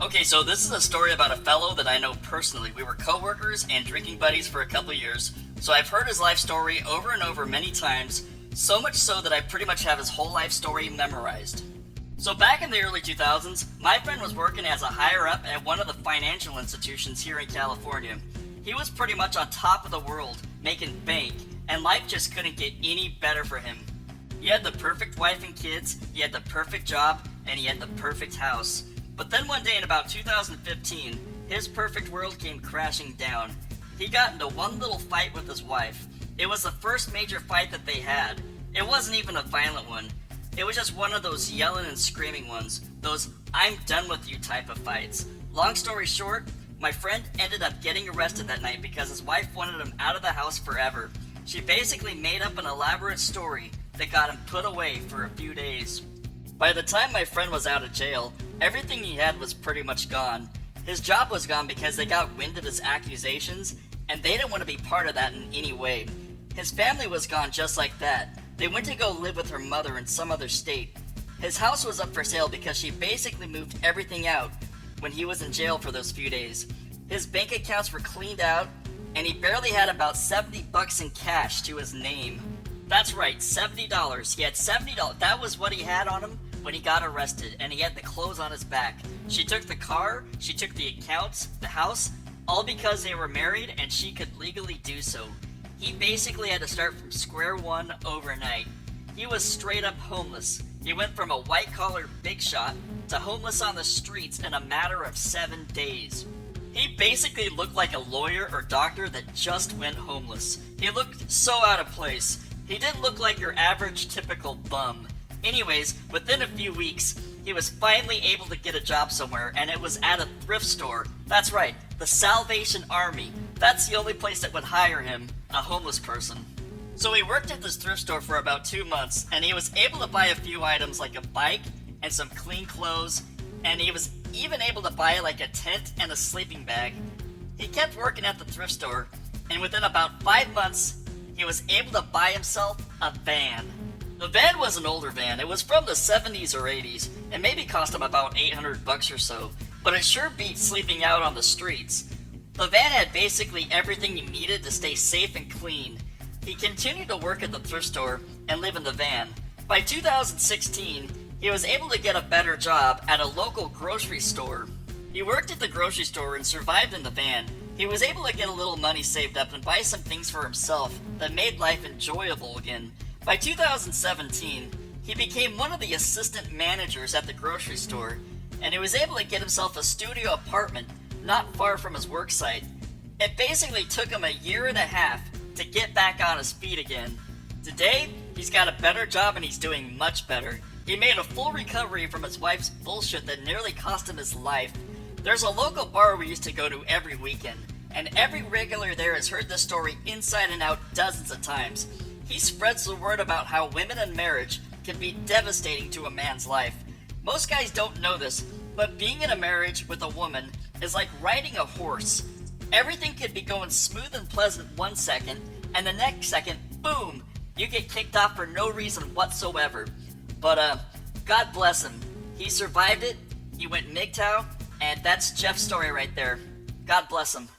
Okay, so this is a story about a fellow that I know personally. We were co-workers and drinking buddies for a couple years, so I've heard his life story over and over many times, so much so that I pretty much have his whole life story memorized. So back in the early 2000s, my friend was working as a higher up at one of the financial institutions here in California. He was pretty much on top of the world, making bank, and life just couldn't get any better for him. He had the perfect wife and kids, he had the perfect job, and he had the perfect house. But then one day in about 2015, his perfect world came crashing down. He got into one little fight with his wife. It was the first major fight that they had. It wasn't even a violent one. It was just one of those yelling and screaming ones. Those I'm done with you type of fights. Long story short, my friend ended up getting arrested that night because his wife wanted him out of the house forever. She basically made up an elaborate story that got him put away for a few days. By the time my friend was out of jail, everything he had was pretty much gone. His job was gone because they got wind of his accusations, and they didn't want to be part of that in any way. His family was gone just like that. They went to go live with her mother in some other state. His house was up for sale because she basically moved everything out when he was in jail for those few days. His bank accounts were cleaned out, and he barely had about $70 in cash to his name. That's right, $70. He had $70. That was what he had on him when he got arrested, and he had the clothes on his back. She took the car, she took the accounts, the house, all because they were married and she could legally do so. He basically had to start from square one overnight. He was straight up homeless. He went from a white-collar big shot to homeless on the streets in a matter of 7 days. He basically looked like a lawyer or doctor that just went homeless. He looked so out of place. He didn't look like your average typical bum. Anyways, within a few weeks, he was finally able to get a job somewhere, and it was at a thrift store. That's right, the Salvation Army. That's the only place that would hire him, a homeless person. So he worked at this thrift store for about 2 months, and he was able to buy a few items like a bike and some clean clothes, and he was even able to buy like a tent and a sleeping bag. He kept working at the thrift store, and within about 5 months, he was able to buy himself a van. The van was an older van. It was from the 70s or 80s, and maybe cost him about $800 or so, but it sure beat sleeping out on the streets. The van had basically everything he needed to stay safe and clean. He continued to work at the thrift store and live in the van. By 2016, he was able to get a better job at a local grocery store. He worked at the grocery store and survived in the van. He was able to get a little money saved up and buy some things for himself that made life enjoyable again. By 2017, he became one of the assistant managers at the grocery store, and he was able to get himself a studio apartment not far from his work site. It basically took him a year and a half to get back on his feet again. Today, he's got a better job and he's doing much better. He made a full recovery from his wife's bullshit that nearly cost him his life. There's a local bar we used to go to every weekend, and every regular there has heard this story inside and out dozens of times. He spreads the word about how women in marriage can be devastating to a man's life. Most guys don't know this, but being in a marriage with a woman is like riding a horse. Everything could be going smooth and pleasant 1 second, and the next second, boom, you get kicked off for no reason whatsoever. But God bless him. He survived it, he went M.G.T.O.W, and that's Jeff's story right there. God bless him.